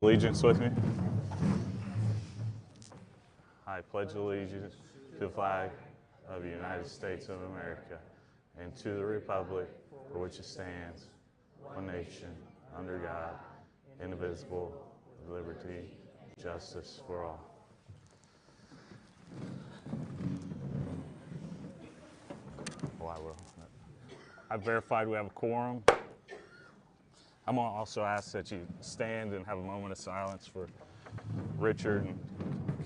Allegiance with me. I pledge allegiance to the flag of the United States of America and to the republic for which it stands, one nation, under God, indivisible, with liberty, and justice for all. Oh, I will. I've verified we have a quorum. I'm going to also ask that you stand and have a moment of silence for Richard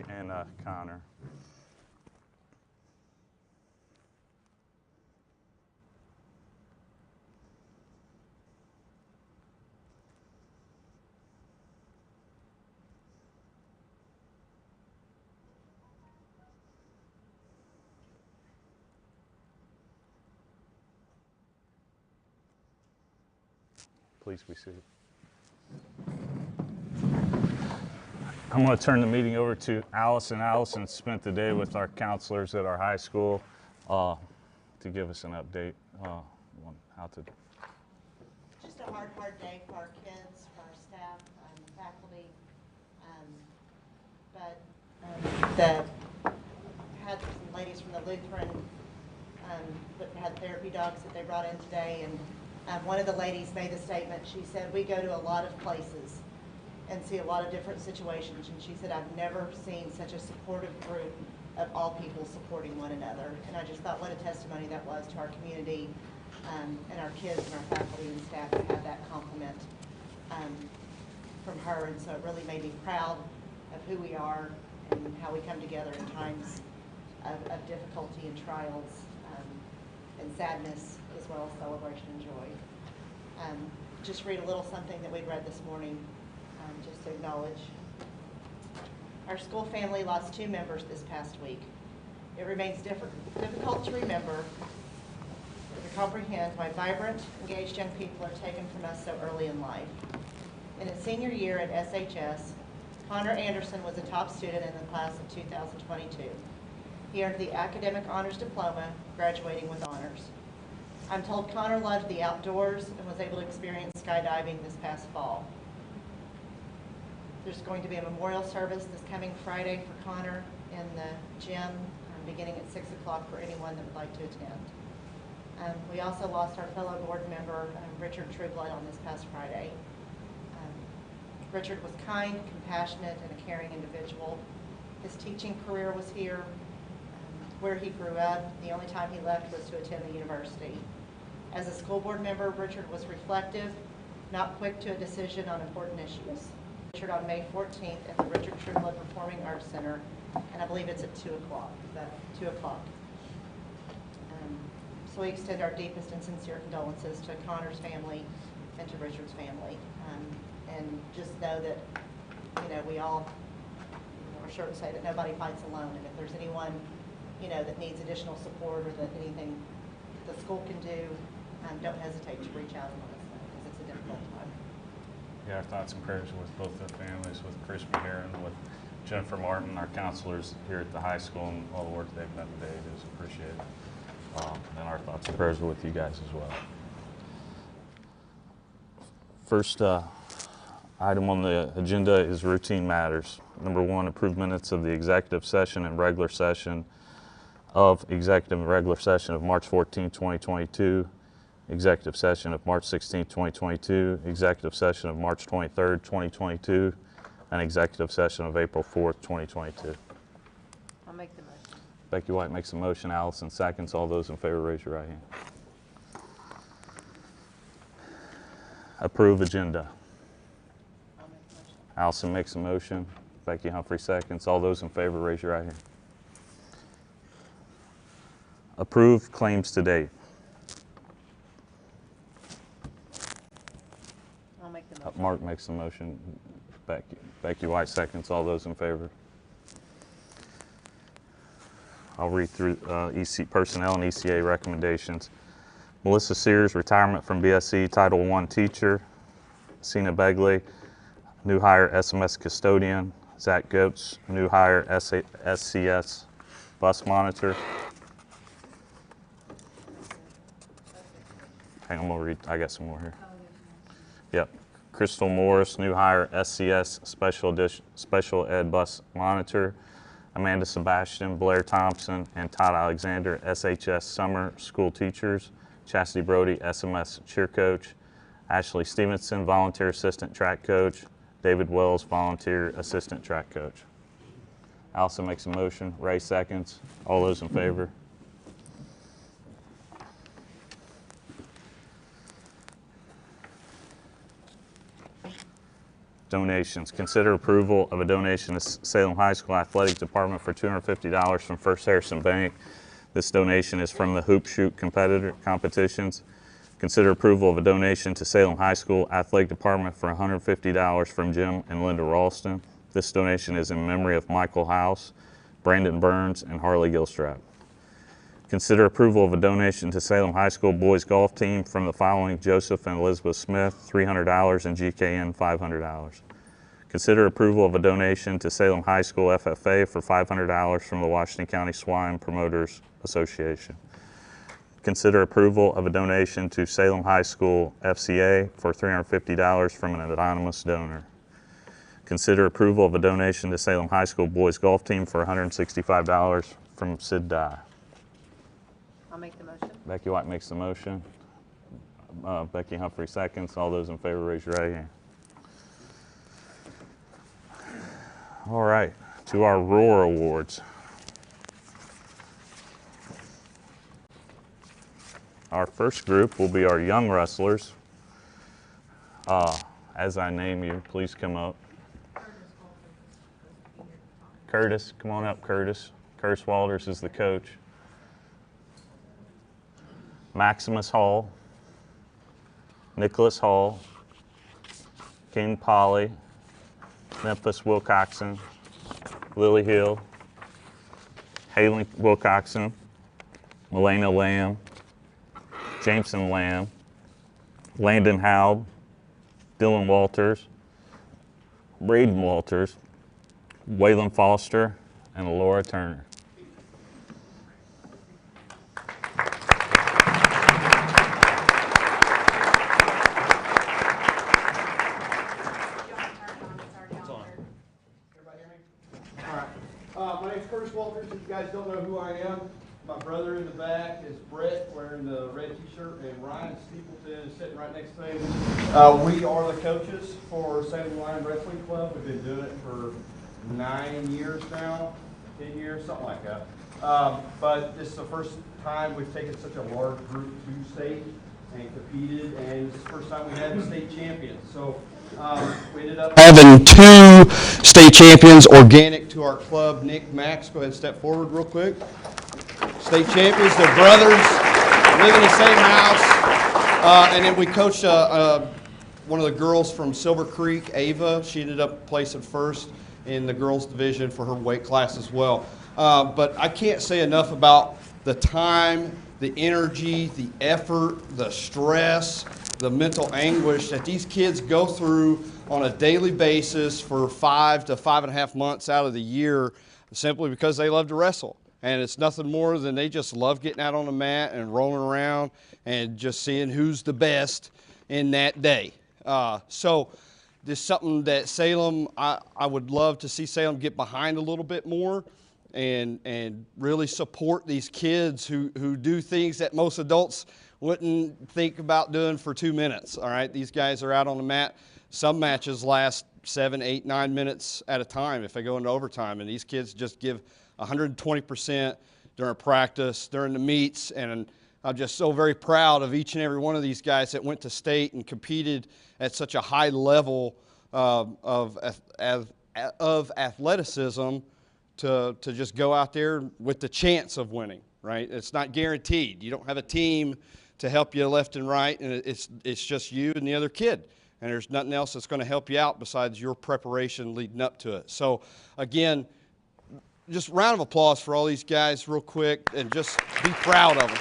and Connor. Please be seated. I'm going to turn the meeting over to Allison. Allison spent the day with our counselors at our high school to give us an update on how to. Just a hard day for our kids, for our staff, faculty, had some ladies from the Lutheran that had therapy dogs that they brought in today, and one of the ladies made a statement. She said, we go to a lot of places and see a lot of different situations, and she said, I've never seen such a supportive group of all people supporting one another. And I just thought what a testimony that was to our community and our kids and our faculty and staff to have that compliment from her. And so it really made me proud of who we are and how we come together in times of difficulty and trials and sadness, as well as celebration and joy. Just read a little something that we read this morning, just to acknowledge. Our school family lost 2 members this past week. It remains difficult to remember, to comprehend why vibrant, engaged young people are taken from us so early in life. In his senior year at SHS, Connor Anderson was a top student in the class of 2022. He earned the Academic Honors Diploma, graduating with honors. I'm told Connor loved the outdoors and was able to experience skydiving this past fall. There's going to be a memorial service this coming Friday for Connor in the gym, beginning at 6 o'clock for anyone that would like to attend. We also lost our fellow board member, Richard Trueblood, on this past Friday. Richard was kind, compassionate, and a caring individual. His teaching career was here. Where he grew up, the only time he left was to attend the university. As a school board member, Richard was reflective, not quick to a decision on important issues. Richard on May 14th at the Richard Trueblood Performing Arts Center, and I believe it's at 2 o'clock. So we extend our deepest and sincere condolences to Connor's family and to Richard's family. And just know that, we all are sure to say that nobody fights alone, and if there's anyone that needs additional support or that anything the school can do, don't hesitate to reach out and let us know, because it's a difficult time. Yeah, our thoughts and prayers with both their families, with Chris Maheron, with Jennifer Martin, our counselors here at the high school, and all the work they've done today. It is appreciated. And our thoughts and prayers are with you guys as well. First item on the agenda is routine matters. Number 1, approve minutes of the executive session and regular session of March 14, 2022, executive session of March 16, 2022, executive session of March 23, 2022, and executive session of April 4, 2022. I'll make the motion. Becky White makes a motion. Allison seconds. All those in favor, raise your right hand. Approve agenda. I'll make the motion. Allison makes a motion. Becky Humphrey seconds. All those in favor, raise your right hand. Approve claims to date. I'll make the motion. Mark makes the motion. Becky White seconds. All those in favor. I'll read through personnel and ECA recommendations. Melissa Sears, retirement from BSC, Title I teacher. Sina Begley, new hire SMS custodian. Zach Goetz, new hire SCS bus monitor. Hang on, I'm gonna read. I got some more here. Yep. Crystal Morris, new hire, SCS Special Ed Bus Monitor. Amanda Sebastian, Blair Thompson, and Todd Alexander, SHS Summer School Teachers. Chastity Brody, SMS Cheer Coach. Ashley Stevenson, Volunteer Assistant Track Coach. David Wells, Volunteer Assistant Track Coach. Allison makes a motion. Ray seconds. All those in favor? Donations. Consider approval of a donation to Salem High School Athletic Department for $250 from First Harrison Bank. This donation is from the Hoop Shoot competitions. Consider approval of a donation to Salem High School Athletic Department for $150 from Jim and Linda Ralston. This donation is in memory of Michael House, Brandon Burns, and Harley Gilstrap. Consider approval of a donation to Salem High School Boys Golf Team from the following: Joseph and Elizabeth Smith, $300, and GKN, $500. Consider approval of a donation to Salem High School FFA for $500 from the Washington County Swine Promoters Association. Consider approval of a donation to Salem High School FCA for $350 from an anonymous donor. Consider approval of a donation to Salem High School Boys Golf Team for $165 from Sid Dye. I'll make the motion. Becky White makes the motion. Becky Humphrey seconds. All those in favor, raise your right hand. All right, to our Roar Awards. Our first group will be our young wrestlers. As I name you, please come up. Curtis, come on up, Curtis. Curtis Walters is the coach. Maximus Hall, Nicholas Hall, King Polly, Memphis Wilcoxon, Lily Hill, Haley Wilcoxon, Melena Lamb, Jameson Lamb, Landon Haub, Dylan Walters, Braden Walters, Waylon Foster, and Laura Turner. My name's Curtis Walters. If you guys don't know who I am, my brother in the back is Brett, wearing the red t-shirt, and Ryan Steepleton is sitting right next to him. We are the coaches for Salem Lion Wrestling Club. We've been doing it for 9 years now, 10 years, something like that. But this is the first time we've taken such a large group to state and competed, and this is the first time we had the state champions. So we ended up having 2 state champions organic to our club. Nick, Max, go ahead and step forward real quick. State champions, they're brothers, live in the same house. And then we coached one of the girls from Silver Creek, Ava. She ended up placing first in the girls division for her weight class as well. But I can't say enough about the time, the energy, the effort, the stress, the mental anguish that these kids go through on a daily basis for 5 to 5.5 months out of the year, simply because they love to wrestle. And it's nothing more than they just love getting out on the mat and rolling around and just seeing who's the best in that day. So this is something that Salem, I would love to see Salem get behind a little bit more and really support these kids who do things that most adults wouldn't think about doing for 2 minutes. All right, these guys are out on the mat. Some matches last 7, 8, 9 minutes at a time if they go into overtime, and these kids just give 120% during practice, during the meets, and I'm just so very proud of each and every one of these guys that went to state and competed at such a high level of athleticism to just go out there with the chance of winning, right? It's not guaranteed. You don't have a team to help you left and right, and it's just you and the other kid. And there's nothing else that's going to help you out besides your preparation leading up to it. So, again, just round of applause for all these guys real quick, and just be proud of them.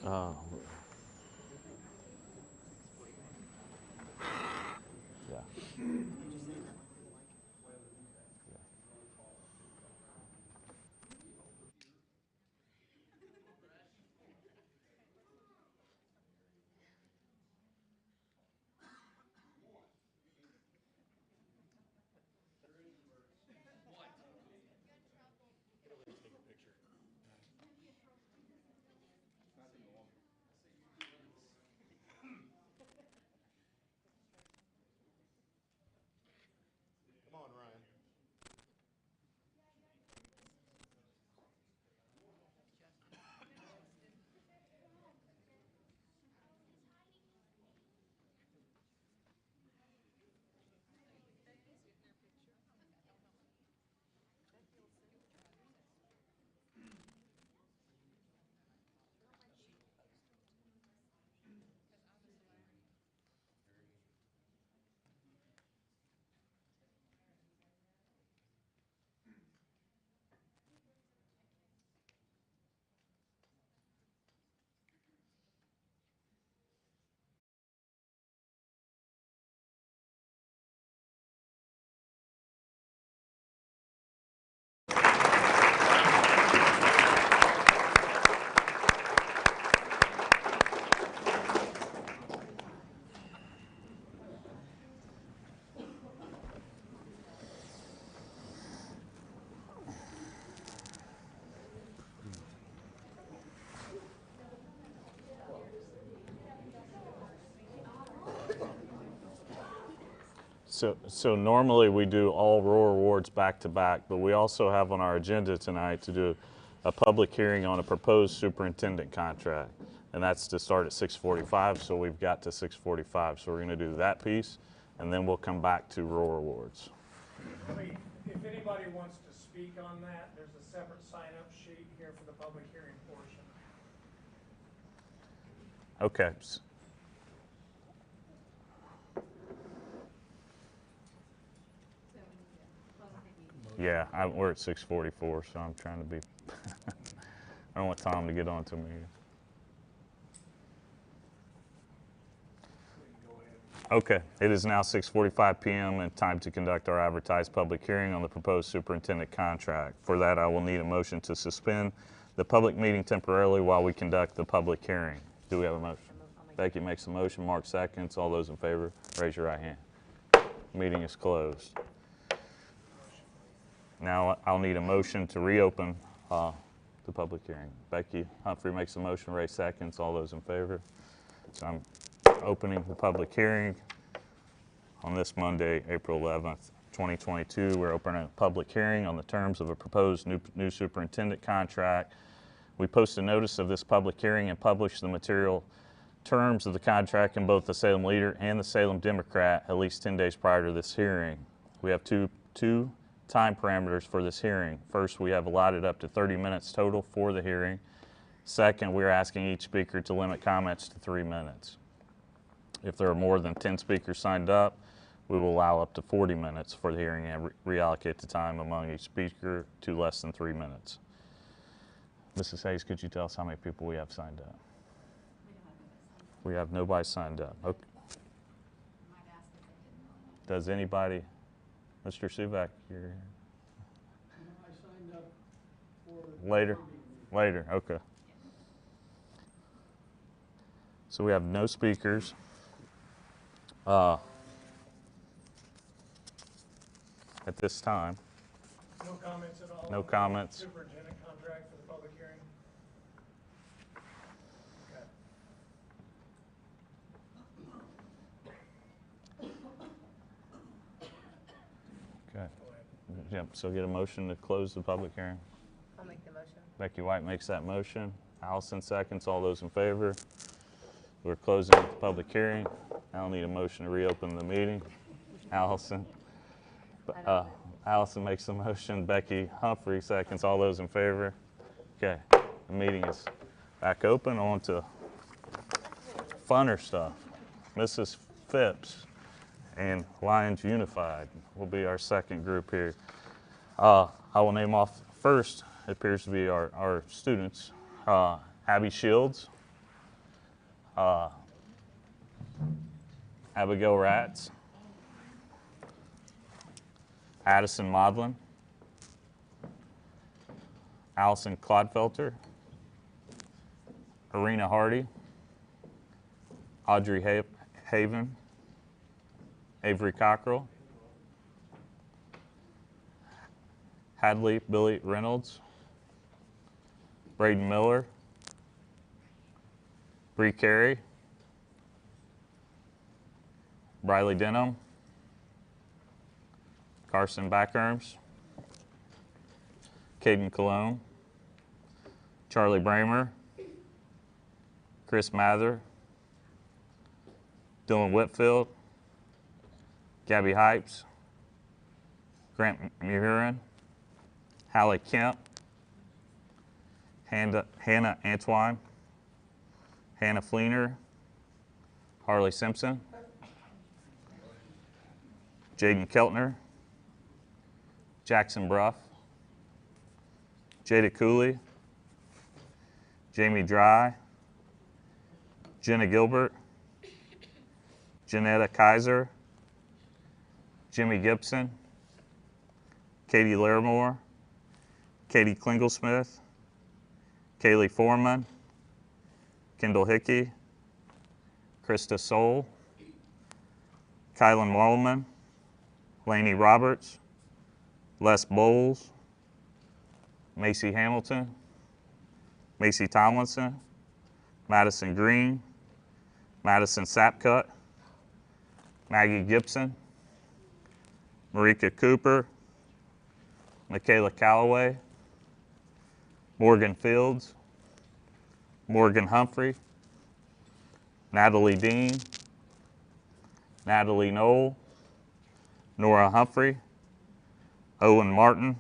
Uh, yeah. Come on, Ryan. So normally we do all Roar Awards back to back, but we also have on our agenda tonight to do a public hearing on a proposed superintendent contract. And that's to start at 6:45, so we've got to 6:45. So we're gonna do that piece, and then we'll come back to Roar Awards. If anybody wants to speak on that, there's a separate sign-up sheet here for the public hearing portion. Okay. Yeah, we're at 6:44, so I'm trying to be, I don't want Tom to get on to me. Okay, it is now 6:45 p.m. and time to conduct our advertised public hearing on the proposed superintendent contract. For that, I will need a motion to suspend the public meeting temporarily while we conduct the public hearing. Do we have a motion? Becky makes a motion, Mark seconds. All those in favor, raise your right hand. Meeting is closed. Now I'll need a motion to reopen the public hearing. Becky Humphrey makes a motion, Ray seconds. All those in favor? So I'm opening the public hearing on this Monday, April 11th, 2022. We're opening a public hearing on the terms of a proposed new superintendent contract. We post a notice of this public hearing and publish the material terms of the contract in both the Salem Leader and the Salem Democrat at least 10 days prior to this hearing. We have two time parameters for this hearing. First, we have allotted up to 30 minutes total for the hearing. Second, we're asking each speaker to limit comments to 3 minutes. If there are more than 10 speakers signed up, we will allow up to 40 minutes for the hearing and reallocate the time among each speaker to less than 3 minutes. Mrs. Hayes, could you tell us how many people we have signed up? We have nobody signed up. Okay. Does anybody? Mr. Suvak, you're here. I signed up for Later, okay. So we have no speakers. At this time. no comments at all. No on the comments. Superintendent contract for the public hearing. Okay. Yep, so get a motion to close the public hearing. I'll make the motion. Becky White makes that motion. Allison seconds. All those in favor? We're closing the public hearing. I'll need a motion to reopen the meeting. Allison. Allison makes the motion. Becky Humphrey seconds. All those in favor? Okay, the meeting is back open. On to funner stuff. Mrs. Phipps and Lions Unified will be our second group here. I will name off first, it appears to be our students. Abby Shields, Abigail Ratz, Addison Modlin, Allison Clodfelter, Arena Hardy, Audrey Haven, Avery Cockrell, Hadley Billy Reynolds, Braden Miller, Bree Carey, Briley Denham, Carson Backerms, Caden Cologne, Charlie Bramer, Chris Mather, Dylan Whitfield, Gabby Hypes, Grant Muhurin, Hallie Kemp, Hannah Antwine, Hannah Fleener, Harley Simpson, Jaden Keltner, Jackson Bruff, Jada Cooley, Jamie Dry, Jenna Gilbert, Janetta Kaiser, Jimmy Gibson, Katie Larimore, Katie Klinglesmith, Kaylee Foreman, Kendall Hickey, Krista Soul, Kylan Wallman, Laney Roberts, Les Bowles, Macy Hamilton, Macy Tomlinson, Madison Green, Madison Sapcut, Maggie Gibson, Marika Cooper, Michaela Calloway, Morgan Fields, Morgan Humphrey, Natalie Dean, Natalie Knoll, Nora Humphrey, Owen Martin,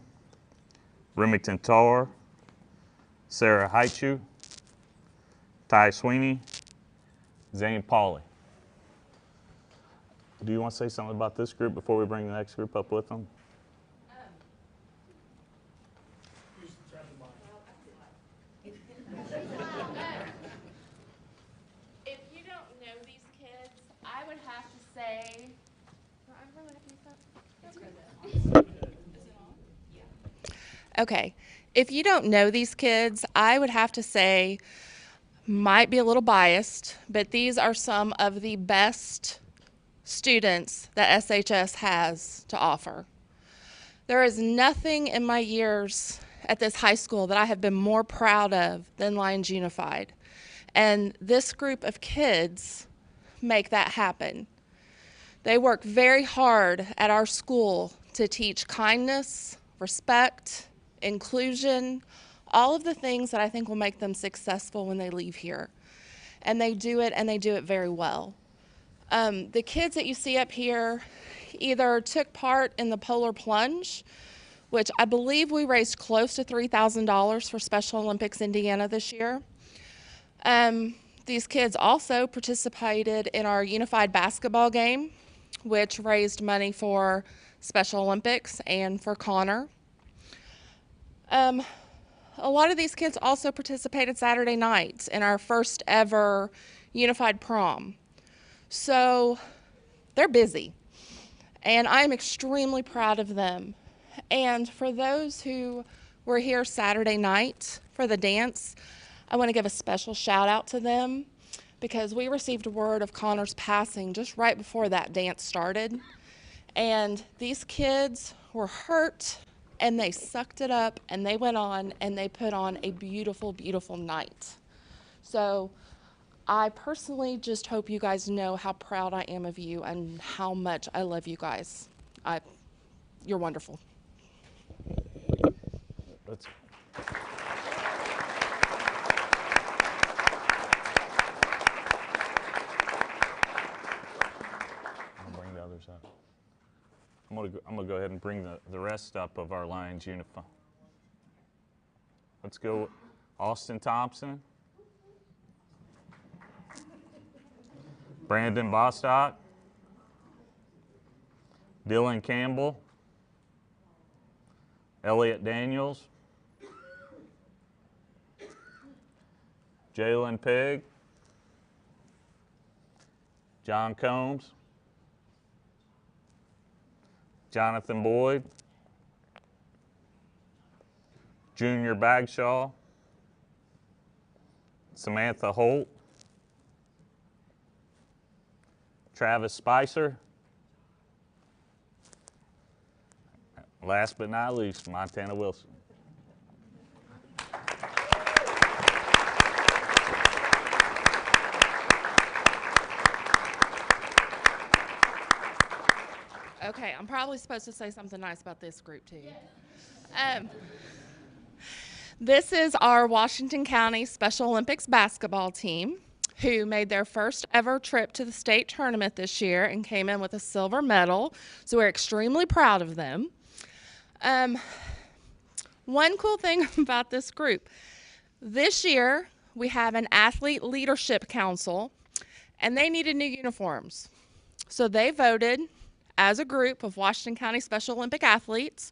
Remington Tarr, Sarah Haichu, Ty Sweeney, Zane Pauley. Do you want to say something about this group before we bring the next group up with them? Use the thread of mine. If you don't know these kids, I would have to say, do I really have to use that? Okay. If you don't know these kids, I would have to say, might be a little biased, but these are some of the best students that SHS has to offer. There is nothing in my years at this high school that I have been more proud of than Lions Unified. And this group of kids make that happen. They work very hard at our school to teach kindness, respect, inclusion, all of the things that I think will make them successful when they leave here. And they do it, and they do it very well. The kids that you see up here either took part in the Polar Plunge, which I believe we raised close to $3,000 for Special Olympics Indiana this year. These kids also participated in our unified basketball game, which raised money for Special Olympics and for Connor. A lot of these kids also participated Saturday night in our first ever unified prom. So they're busy, and I'm extremely proud of them. And for those who were here Saturday night for the dance, I want to give a special shout out to them because we received word of Connor's passing just right before that dance started. And these kids were hurt, and they sucked it up, and they went on, and they put on a beautiful, beautiful night. So I personally just hope you guys know how proud I am of you and how much I love you guys. You're wonderful. Let's I'll bring the others up. I'm gonna go ahead and bring the rest up of our Lions Unify. Let's go Austin Thompson, Brandon Bostock, Dylan Campbell, Elliot Daniels, Jalen Pigg, John Combs, Jonathan Boyd, Junior Bagshaw, Samantha Holt, Travis Spicer, last but not least, Montana Wilson. Okay, I'm probably supposed to say something nice about this group too. This is our Washington County Special Olympics basketball team who made their first ever trip to the state tournament this year and came in with a silver medal. So we're extremely proud of them. One cool thing about this group, this year we have an athlete leadership council and they needed new uniforms. So they voted as a group of Washington County Special Olympic athletes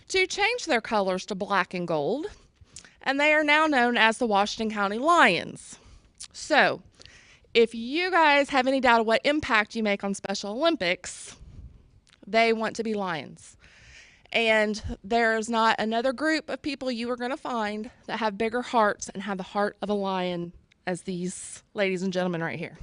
to change their colors to black and gold, and they are now known as the Washington County Lions. So, if you guys have any doubt of what impact you make on Special Olympics, they want to be Lions. And there's not another group of people you are going to find that have bigger hearts and have the heart of a lion as these ladies and gentlemen right here.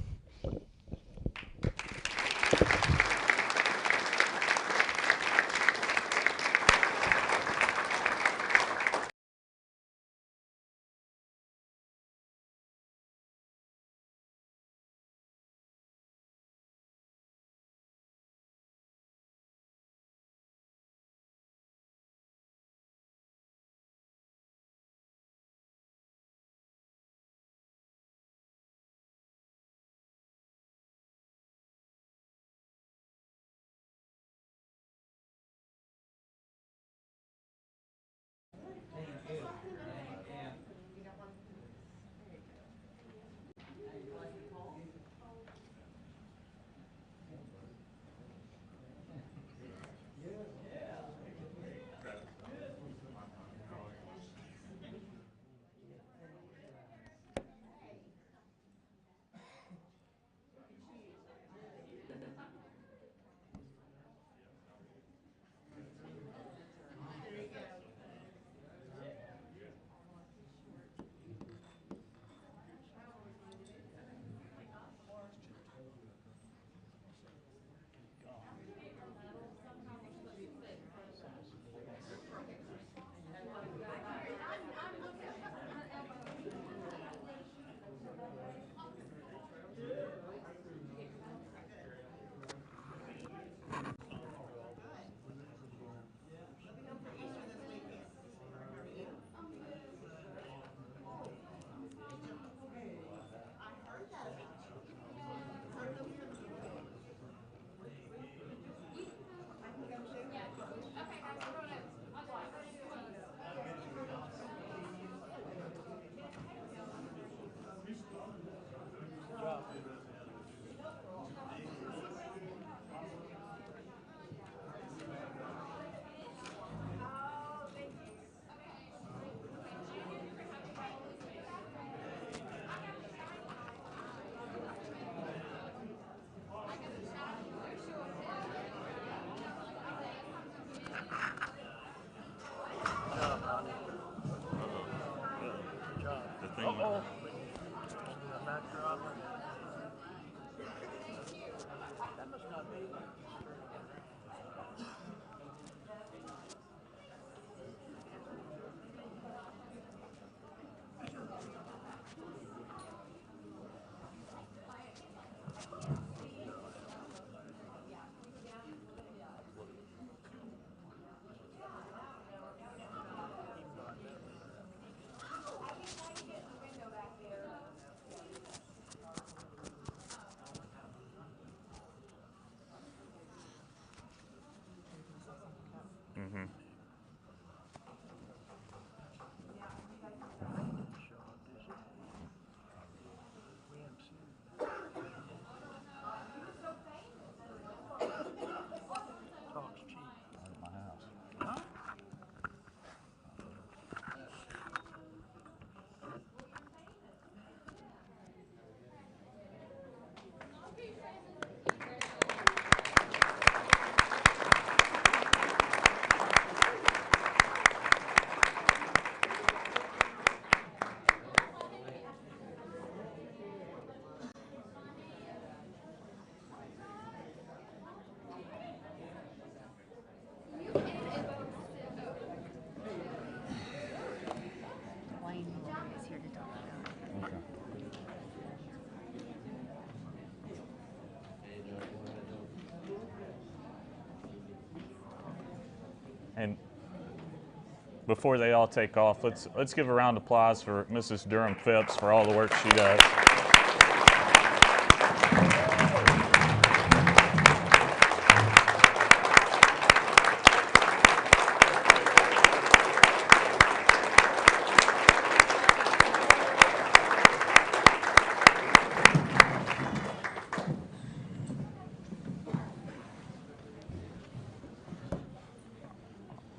before they all take off, let's give a round of applause for Mrs. Durham Phipps for all the work she does.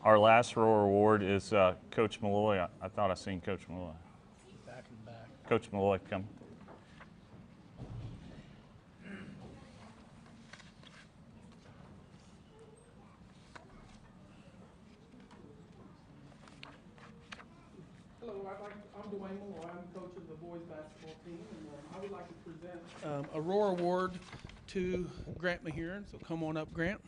Our last Roar Award is Coach Malloy. I thought I seen Coach Malloy. Back and back. Coach Malloy, come. Hello, I'm Dwayne Malloy. I'm coach of the boys basketball team, and I would like to present a Roar Award to Grant Mahiran. So come on up, Grant.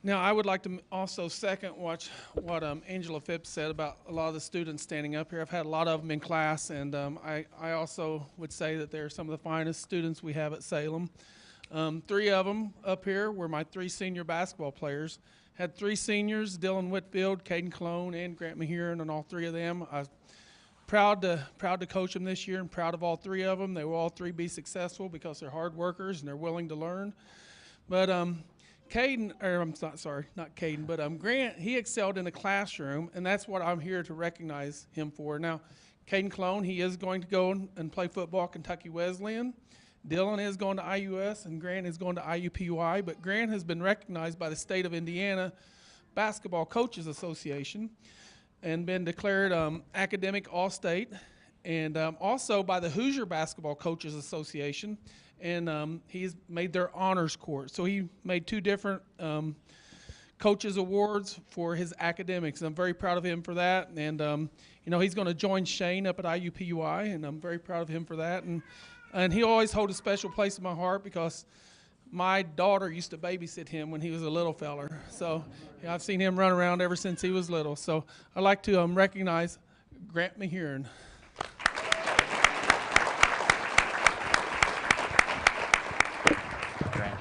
Now, I would like to also second what Angela Phipps said about a lot of the students standing up here. I've had a lot of them in class, and I also would say that they're some of the finest students we have at Salem. 3 of them up here were my 3 senior basketball players. Had 3 seniors, Dylan Whitfield, Caden Cologne, and Grant Mahiran, and all 3 of them. I was proud to coach them this year and proud of all 3 of them. They will all 3 be successful because they're hard workers and they're willing to learn. But Caden, or I'm not Caden, but Grant, he excelled in the classroom, and that's what I'm here to recognize him for. Now, Caden Cologne, he is going to go and play football at Kentucky Wesleyan. Dylan is going to IUS, and Grant is going to IUPUI, but Grant has been recognized by the State of Indiana Basketball Coaches Association and been declared academic All-State, and also by the Hoosier Basketball Coaches Association, and he's made their honors court. So he made 2 different coaches awards for his academics. I'm very proud of him for that, and you know, he's going to join Shane up at IUPUI, and I'm very proud of him for that. And he always hold a special place in my heart because my daughter used to babysit him when he was a little feller. So yeah, I've seen him run around ever since he was little. So I'd like to recognize Grant Mahiran. Grant.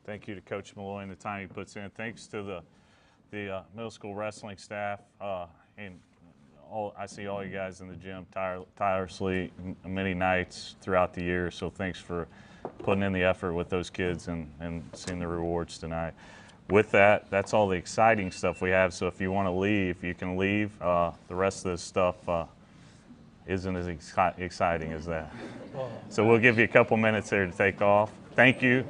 Thank you to Coach Malloy and the time he puts in. Thanks to the middle school wrestling staff and I see all you guys in the gym tirelessly many nights throughout the year. So thanks for putting in the effort with those kids and seeing the rewards tonight. With that, that's all the exciting stuff we have. So if you want to leave, you can leave. The rest of this stuff isn't as exciting as that. So we'll give you a couple minutes there to take off. Thank you.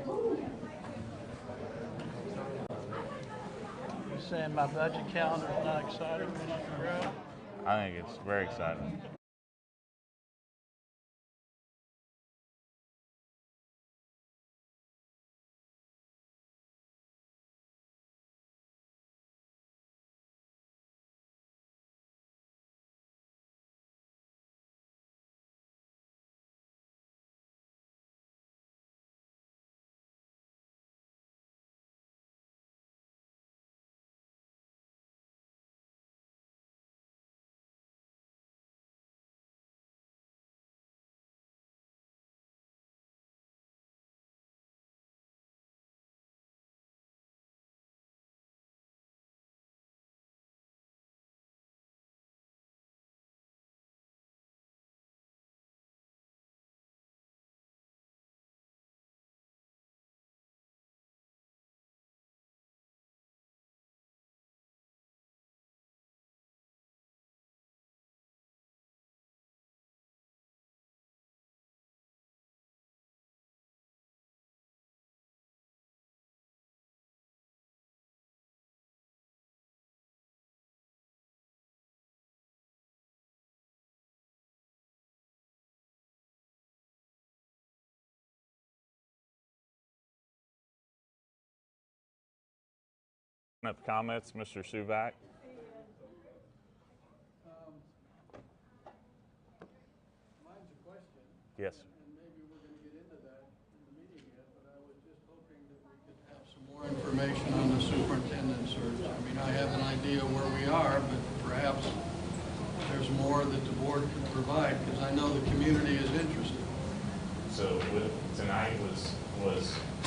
Saying my budget calendar is not exciting. I think it's very exciting. Up comments, Mr. Suvak? Mine's a question, Yes. and maybe we're gonna get into that in the meeting yet, but I was just hoping that we could have some more information on the superintendent search. I mean, I have an idea where we are, but perhaps there's more that the board could provide, because I know the community is interested. So tonight was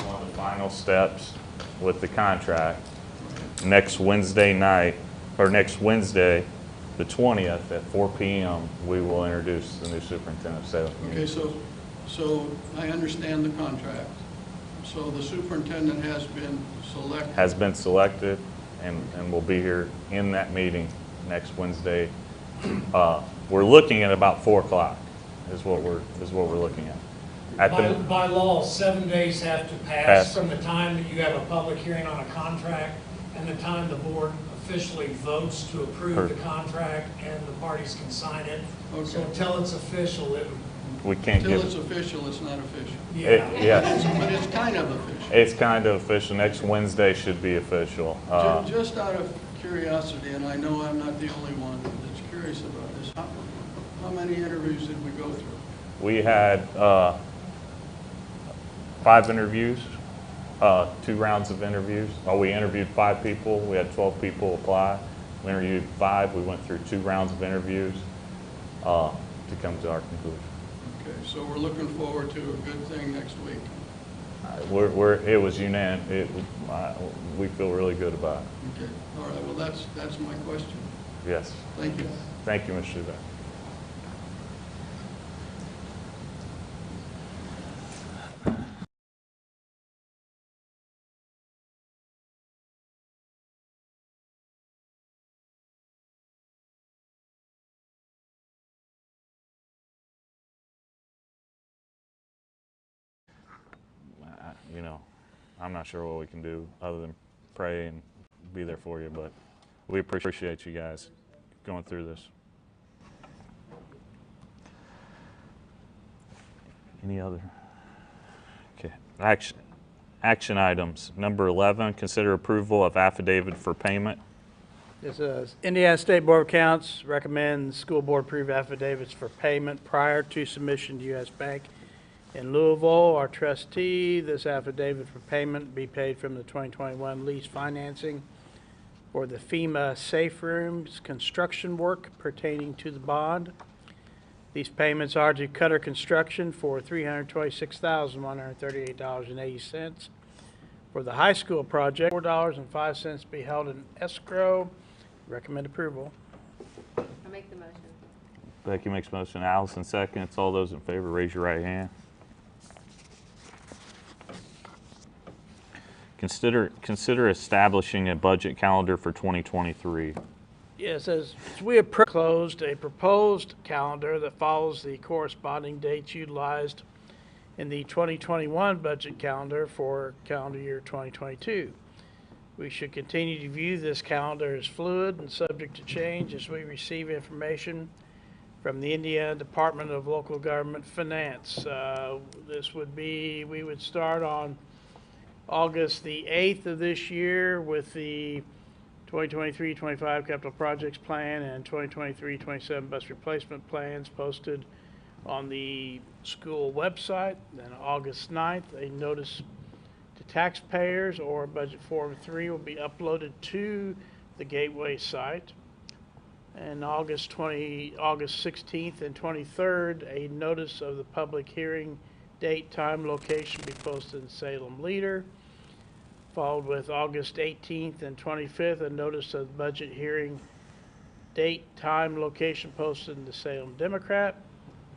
one of the final steps with the contract. Next Wednesday night, or next Wednesday, the 20th at 4 p.m., we will introduce the new superintendent of Salem Community. Okay, so I understand the contract. So the superintendent has been selected. Has been selected and will be here in that meeting next Wednesday. We're looking at about 4 o'clock is what we're looking at. By law, 7 days have to Pass. pass from the time that you have a public hearing on a contract and the time the board officially votes to approve the contract and the parties can sign it. Okay. So until it's official, We can't Until give it's official, it's not official. yeah. But it's kind of official. It's kind of official. Next Wednesday should be official. Just out of curiosity, and I know I'm not the only one that's curious about this, how many interviews did we go through? We had 5 interviews, 2 rounds of interviews. We interviewed 5 people. We had 12 people apply. We interviewed 5. We went through 2 rounds of interviews to come to our conclusion. Okay, so we're looking forward to a good thing next week. It was unanimous. We feel really good about it. Okay, all right, well, that's my question. Yes. Thank you. Thank you, Mr. Shuback. You know, I'm not sure what we can do other than pray and be there for you, but we appreciate you guys going through this. Any other? Okay. Action items. Number 11, consider approval of affidavit for payment. This is Indiana State Board of Accounts recommends school board approve affidavits for payment prior to submission to U.S. Bank in Louisville. Our trustee, this affidavit for payment be paid from the 2021 lease financing for the FEMA safe rooms construction work pertaining to the bond. These payments are to Cutter Construction for $326,138.80. For the high school project, $4.05 be held in escrow. Recommend approval. I make the motion. Becky makes motion, Allison seconds. All those in favor, raise your right hand. Consider establishing a budget calendar for 2023. Yes, as we have closed a proposed calendar that follows the corresponding dates utilized in the 2021 budget calendar for calendar year 2022. We should continue to view this calendar as fluid and subject to change as we receive information from the Indiana Department of Local Government Finance. This would be, we would start on August the 8th of this year with the 2023-25 capital projects plan and 2023-27 bus replacement plans posted on the school website. Then August 9th, a notice to taxpayers or budget form 3 will be uploaded to the Gateway site. And August 16th and 23rd, a notice of the public hearing date, time, location be posted in Salem Leader. Followed with August 18th and 25th, a notice of the budget hearing date, time, location posted in the Salem Democrat.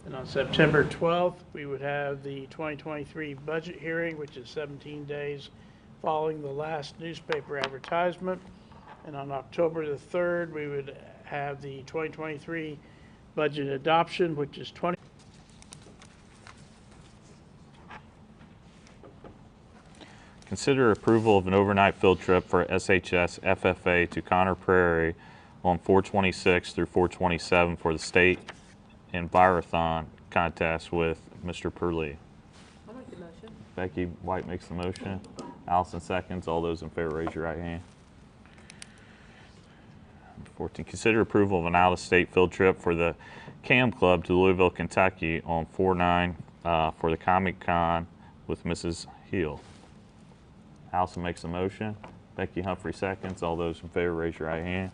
And on September 12th, we would have the 2023 budget hearing, which is 17 days following the last newspaper advertisement. And on October the 3rd, we would have the 2023 budget adoption, which is 20. Consider approval of an overnight field trip for SHS FFA to Conner Prairie on 4/26 through 4/27 for the state Envirothon contest with Mr. Purley. I'll make the motion. Becky White makes the motion. Allison seconds. All those in favor, raise your right hand. 14, consider approval of an out-of-state field trip for the CAM Club to Louisville, Kentucky on 4/9 for the Comic Con with Mrs. Hill. Allison makes a motion. Becky Humphrey seconds. All those in favor raise your right hand.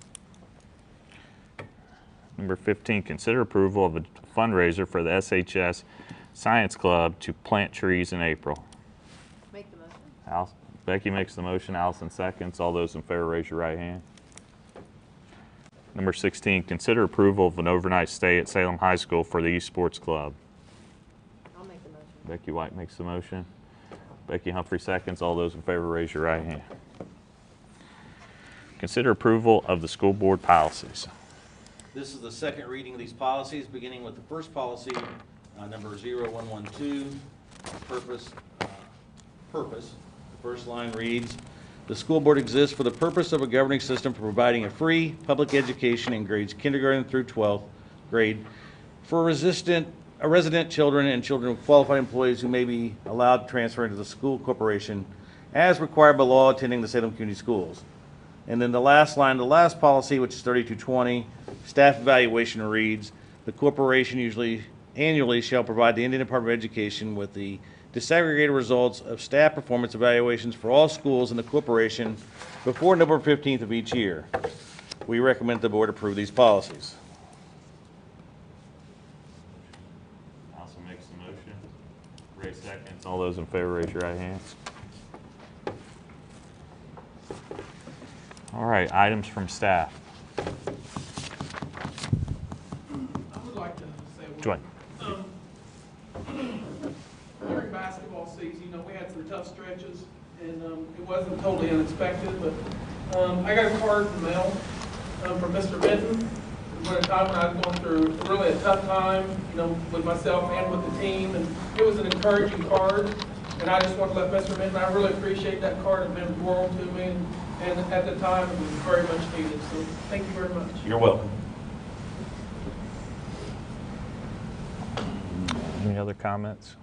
Number 15, consider approval of a fundraiser for the SHS Science Club to plant trees in April. Make the motion. Becky makes the motion. Allison seconds. All those in favor raise your right hand. Number 16, consider approval of an overnight stay at Salem High School for the Esports Club. I'll make the motion. Becky White makes the motion. Becky Humphrey seconds. All those in favor raise your right hand. Consider approval of the school board policies. This is the second reading of these policies, beginning with the first policy, number 0112, purpose. The first line reads, the school board exists for the purpose of a governing system for providing a free public education in grades kindergarten through 12th grade for resident children and children of qualified employees who may be allowed to transfer into the school corporation as required by law attending the Salem Community Schools. And then the last line, the last policy, which is 3220, staff evaluation reads, the corporation annually shall provide the Indiana Department of Education with the disaggregated results of staff performance evaluations for all schools in the corporation before November 15th of each year. We recommend the board approve these policies. Allison makes the motion. Ray seconds. All those in favor raise your right hand. All right, items from staff. I would like to say Joy. During basketball season, we had some tough stretches, and it wasn't totally unexpected, but I got a card in the mail from Mr. Benton at a time when I was going through really a tough time, with myself and with the team, and it was an encouraging card, and I just want to let Mr. Benton, I really appreciate that card. It meant the world to me, and at the time, it was very much needed, so thank you very much. You're welcome. Any other comments?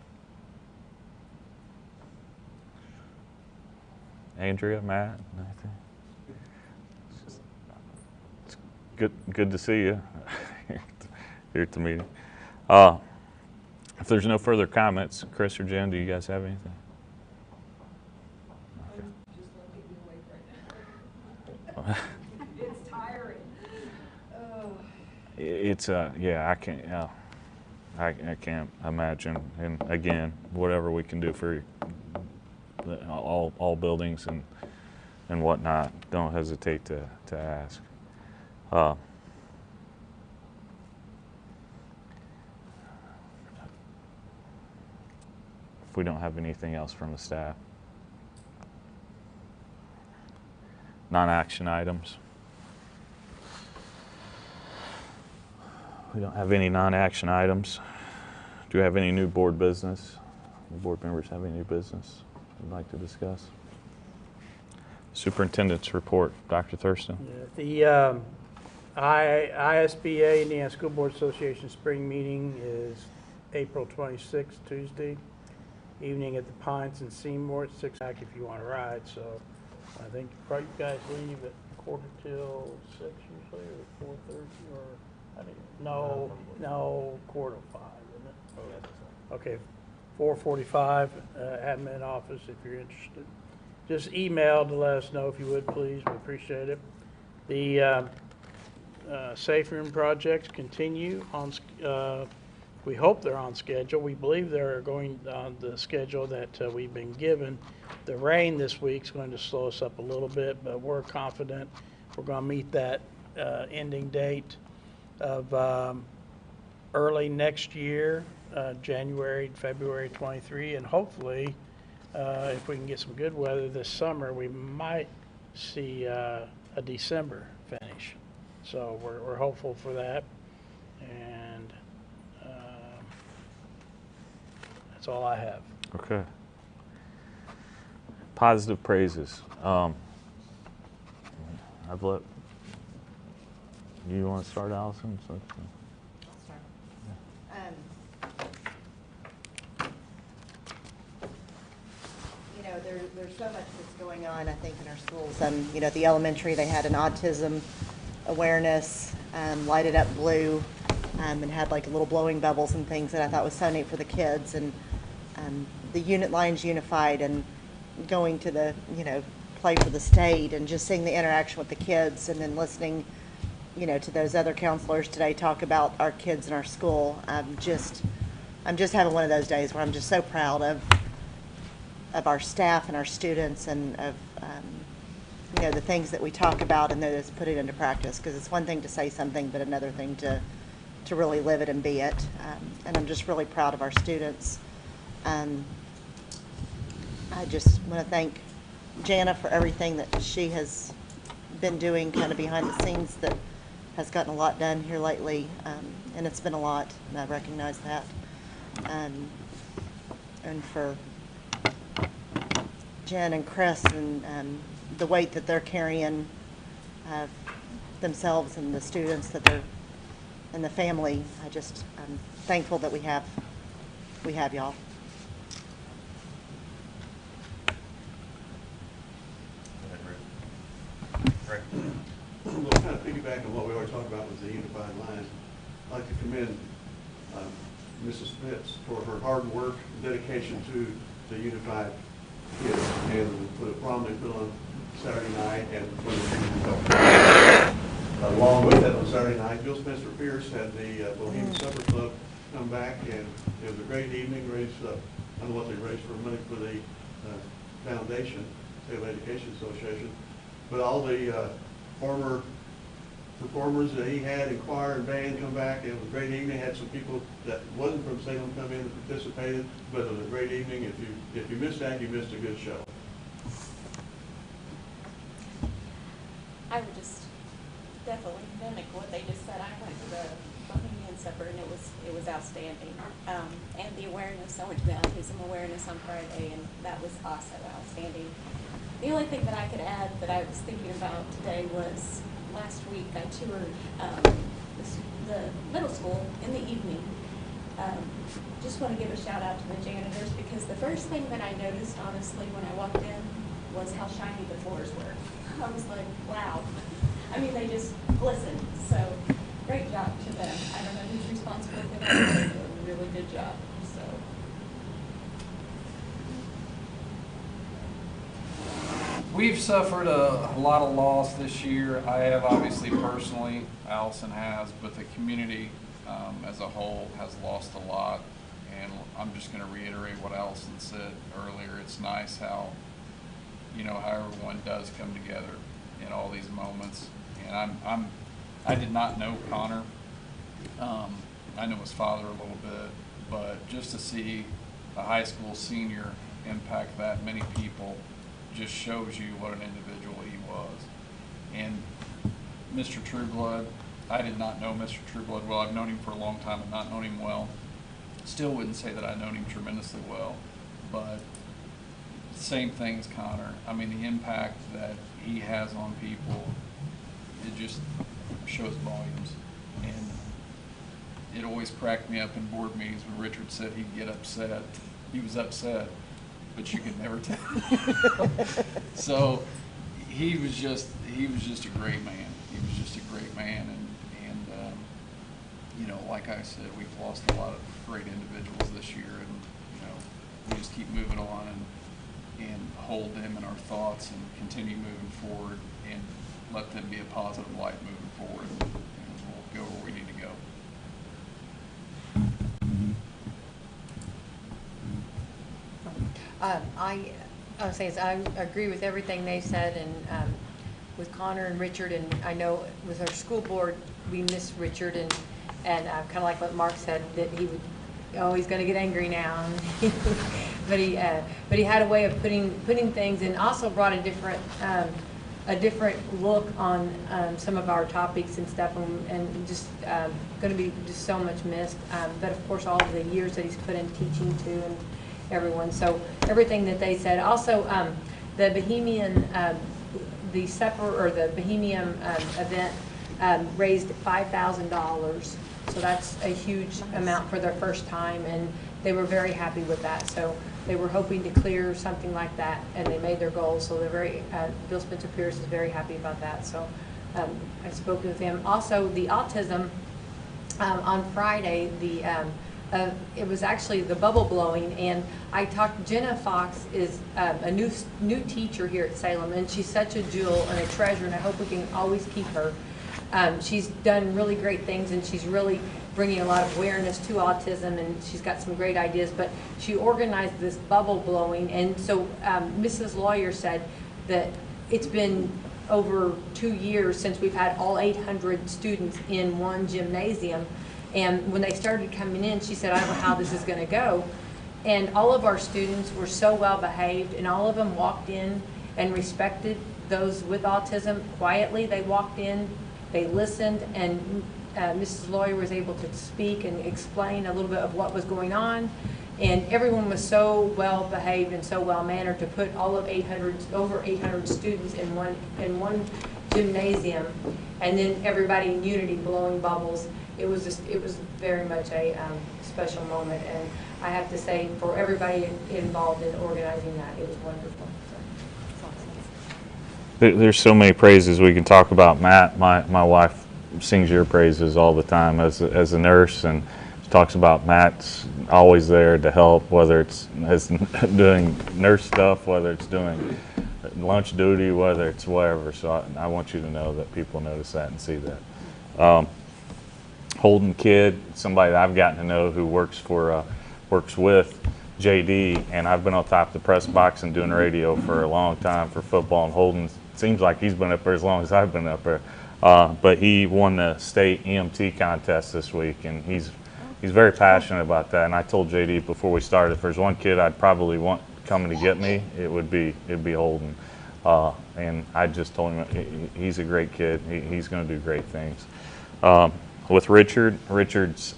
Andrea, Matt, anything? It's good to see you here at the meeting. If there's no further comments, Chris or Jen, do you guys have anything? Okay. Just don't keep me awake right now. It's tiring. Oh. It's yeah, I can't imagine. And again, whatever we can do for all buildings and whatnot, don't hesitate to ask. If we don't have anything else from the staff, non-action items. We don't have any non-action items. Do we have any new board business? The board members have any new business you'd like to discuss? Superintendent's report, Dr. Thurston. Yeah, the ISBA, Indiana School Board Association spring meeting is April 26th, Tuesday, evening at the Pines in Seymour at 6 o'clock if you want to ride. So I think probably you guys leave at 6:45 usually, or 4:30, or I mean, no, 4:45, isn't it? Okay, 4:45, admin office if you're interested. Just email to let us know if you would, please. We appreciate it. The safe room projects continue on. We hope they're on schedule. We believe they're going on the schedule that we've been given. The rain this week is going to slow us up a little bit, but we're confident we're going to meet that ending date of early next year, January, February 23, and hopefully, if we can get some good weather this summer, we might see a December finish. So we're hopeful for that, and that's all I have. Okay. Positive praises. I've let you want to start, Allison? So, I'll start. There's so much that's going on, I think, in our schools. The elementary, they had an autism awareness, lighted up blue, and had like little blowing bubbles and things that I thought was so neat for the kids. And the unit lines unified, and going to the, play for the state, and just seeing the interaction with the kids, and then listening, to those other counselors today talk about our kids in our school. I'm just having one of those days where I'm just so proud of our staff and our students, and of the things that we talk about, and then just put it into practice, because it's one thing to say something, but another thing to really live it and be it. And I'm just really proud of our students. I just want to thank Jana for everything that she has been doing kind of behind the scenes, that has gotten a lot done here lately, and it's been a lot, and I recognize that. And for Jen and Chris, and the weight that they're carrying themselves, and the students that they're, and the family. I'm thankful that we have y'all. Well, kind of piggyback on what we already talked about with the unified lines, I'd like to commend Mrs. Phipps for her hard work and dedication to the unified kids, and for the prom they put on Saturday night, and along with that on Saturday night, Bill Spencer Pierce had the Bohemian Supper Club come back, and it was a great evening. Raised, I don't know what they raised for money for the foundation, State Education Association, but all the former performers that he had in choir and band come back. It was a great evening. Had some people that wasn't from Salem come in and participated, but it was a great evening. If you missed that, you missed a good show. I would just definitely mimic what they just said. I went to the Bohemian Supper, and it was outstanding. And the awareness, I went to the Autism awareness on Friday, and that was also outstanding. The only thing that I could add that I was thinking about today was last week I toured the middle school in the evening. Just want to give a shout out to the janitors, because the first thing that I noticed, honestly, when I walked in was how shiny the floors were. I was like, wow. I mean, they just glistened. So great job to them. I don't know who's responsible for that, but they did a really good job. So. We've suffered a lot of loss this year. I have, obviously, personally, Allison has, but the community as a whole has lost a lot. And I'm just going to reiterate what Allison said earlier. It's nice how, how everyone does come together in all these moments. And I did not know Connor. I know his father a little bit, but just to see a high school senior impact that many people just shows you what an individual he was. And Mr. Trueblood, I did not know Mr. Trueblood well. I've known him for a long time and not known him well. Still wouldn't say that I've known him tremendously well, but same thing as Connor. I mean, the impact that he has on people, it just shows volumes. And it always cracked me up in board meetings when Richard said he'd get upset. He was upset, but you could never tell. So he was just a great man. He was just a great man, and like I said, we've lost a lot of great individuals this year, and we just keep moving on and hold them in our thoughts and continue moving forward and let them be a positive light moving forward, and we'll go where we need to go. I was saying, I agree with everything they said, and with Connor and Richard, and I know with our school board, we miss Richard, and kind of like what Mark said, that he would, he's going to get angry now, but he had a way of putting things, and also brought a different look on some of our topics and stuff, and just going to be just so much missed. But of course, all of the years that he's put in teaching too, and everyone. So everything that they said. Also, the Bohemian, the supper or the Bohemian event raised $5,000. So that's a huge amount for their first time, and they were very happy with that. So they were hoping to clear something like that, and they made their goals. So they're very, Bill Spencer Pierce is very happy about that. So I spoke with him. Also, the autism, on Friday, it was actually the bubble blowing, and I talked, Jenna Fox is a new teacher here at Salem, and she's such a jewel and a treasure, and I hope we can always keep her. She's done really great things, and she's really bringing a lot of awareness to autism, and she's got some great ideas, but she organized this bubble blowing, and so Mrs. Lawyer said that it's been over 2 years since we've had all 800 students in one gymnasium. And when they started coming in, she said, I don't know how this is going to go. And all of our students were so well behaved, and all of them walked in and respected those with autism quietly. They walked in, they listened, and Mrs. Lawyer was able to speak and explain a little bit of what was going on. And everyone was so well behaved and so well mannered to put all of over 800 students in one gymnasium, and then everybody in unity blowing bubbles. It was very much a special moment, and I have to say, for everybody involved in organizing that, it was wonderful. There's so many praises we can talk about. Matt, my wife, sings your praises all the time as a nurse, and talks about Matt's always there to help, whether it's doing nurse stuff, whether it's doing lunch duty, whether it's whatever. So I want you to know that people notice that and see that. Holden Kidd, somebody that I've gotten to know who works with JD, and I've been on top of the press box and doing radio for a long time for football, and Holden seems like he's been up there as long as I've been up there. But he won the state EMT contest this week, and he's very passionate about that. And I told JD before we started, if there's one kid I'd probably want coming to get me, it'd be Holden. And I just told him he's a great kid. He's going to do great things. With Richard's,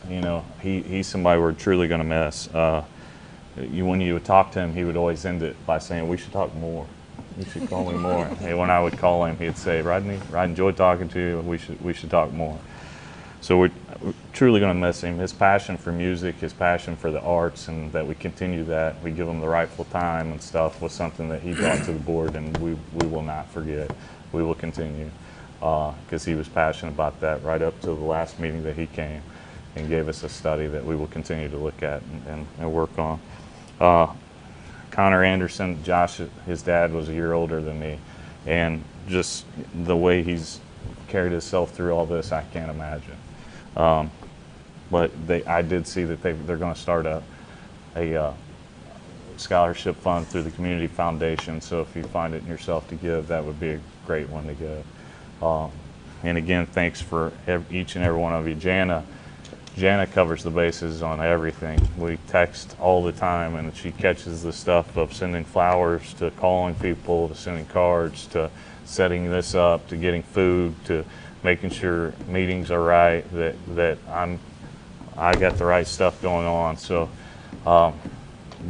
he's somebody we're truly going to miss. When you would talk to him, he would always end it by saying, "We should talk more. You should call me more." And when I would call him, he'd say, "Rodney, I enjoyed talking to you. We should talk more." So we're truly going to miss him. His passion for music, his passion for the arts, and that we continue that, we give him the rightful time and stuff, was something that he brought to the board, and we will not forget. We will continue, because he was passionate about that right up to the last meeting that he came and gave us a study that we will continue to look at and work on. Connor Anderson, Josh, his dad was a year older than me, and just the way he's carried himself through all this, I can't imagine. But I did see that they're going to start a scholarship fund through the community foundation. So if you find it in yourself to give, that would be a great one to give. And again, thanks for each and every one of you. Jana covers the bases on everything. We text all the time, and she catches the stuff of sending flowers to calling people to sending cards to setting this up to getting food to making sure meetings are right, that I got the right stuff going on. So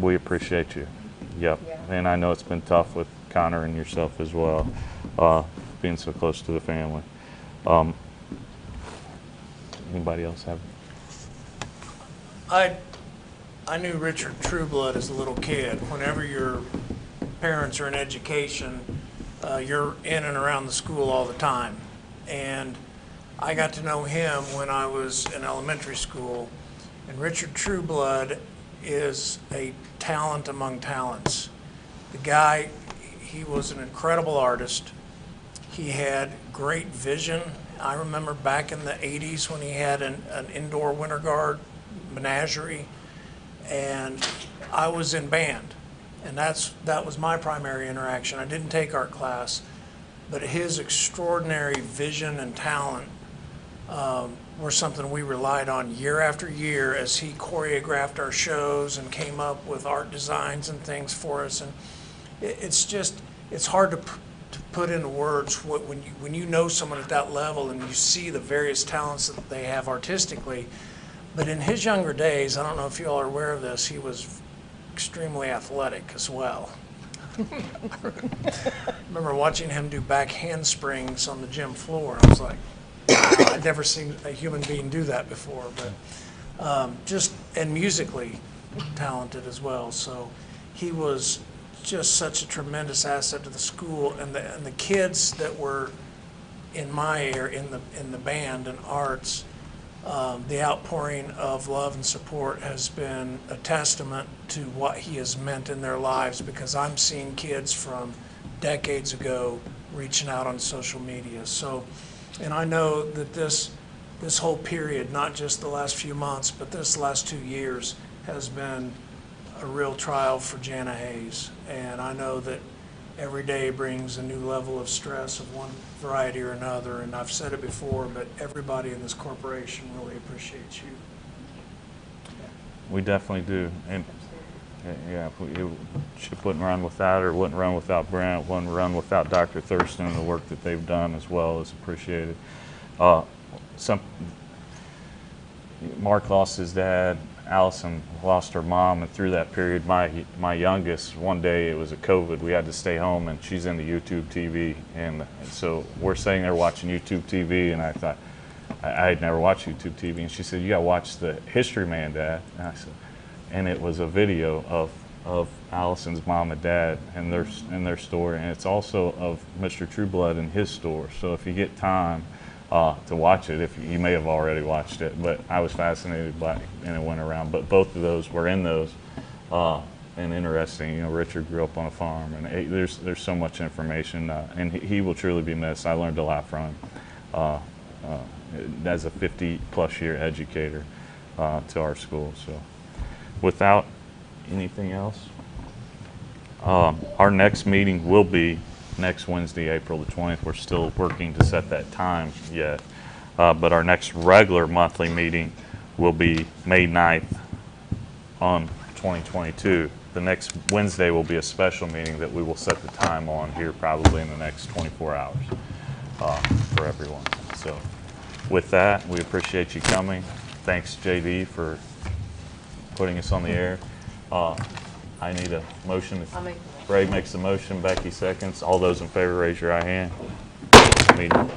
we appreciate you. Yep. Yeah. And I know it's been tough with Connor and yourself as well, being so close to the family. Anybody else have? I knew Richard Trueblood as a little kid. Whenever your parents are in education, you're in and around the school all the time. And I got to know him when I was in elementary school. And Richard Trueblood is a talent among talents. The guy, he was an incredible artist. He had great vision. I remember back in the 80s when he had an indoor winter guard menagerie, and I was in band, and that was my primary interaction. I didn't take art class, but his extraordinary vision and talent were something we relied on year after year as he choreographed our shows and came up with art designs and things for us. And it's hard to put into words when you know someone at that level and you see the various talents that they have artistically. But in his younger days, I don't know if you all are aware of this, he was extremely athletic as well. I remember watching him do back handsprings on the gym floor. I was like, wow, I'd never seen a human being do that before. But and musically talented as well. So he was just such a tremendous asset to the school, and the kids that were in my area, in the band and arts, the outpouring of love and support has been a testament to what he has meant in their lives, because I'm seeing kids from decades ago reaching out on social media. So, and I know that this whole period, not just the last few months, but this last 2 years, has been a real trial for Jana Hayes. And I know that every day brings a new level of stress of one variety or another. And I've said it before, but everybody in this corporation really appreciates you. We definitely do. And yeah, Chip wouldn't run without her, wouldn't run without Brent, wouldn't run without Dr. Thurston and the work that they've done as well is appreciated. Mark lost his dad, Allison lost her mom, and through that period, my youngest, one day it was a COVID, we had to stay home, and she's into YouTube TV, and so we're sitting there watching YouTube TV, and I thought, I had never watched YouTube TV, and she said, you gotta watch the History Man, Dad. And I said, and it was a video of Allison's mom and dad and their story, and it's also of Mr. Trueblood and his story. So if you get time to watch it, if you may have already watched it, but I was fascinated by it, and it went around. But both of those were in those, and interesting. You know, Richard grew up on a farm, and there's so much information, and he will truly be missed. I learned a lot from him as a 50-plus year educator to our school. So, without anything else, our next meeting will be next Wednesday, April the 20th. We're still working to set that time yet. But our next regular monthly meeting will be May 9th on 2022. The next Wednesday will be a special meeting that we will set the time on here probably in the next 24 hours for everyone. So with that, we appreciate you coming. Thanks, JD, for putting us on the air. I need a motion. Ray makes the motion, Becky seconds. All those in favor, raise your right hand. Meeting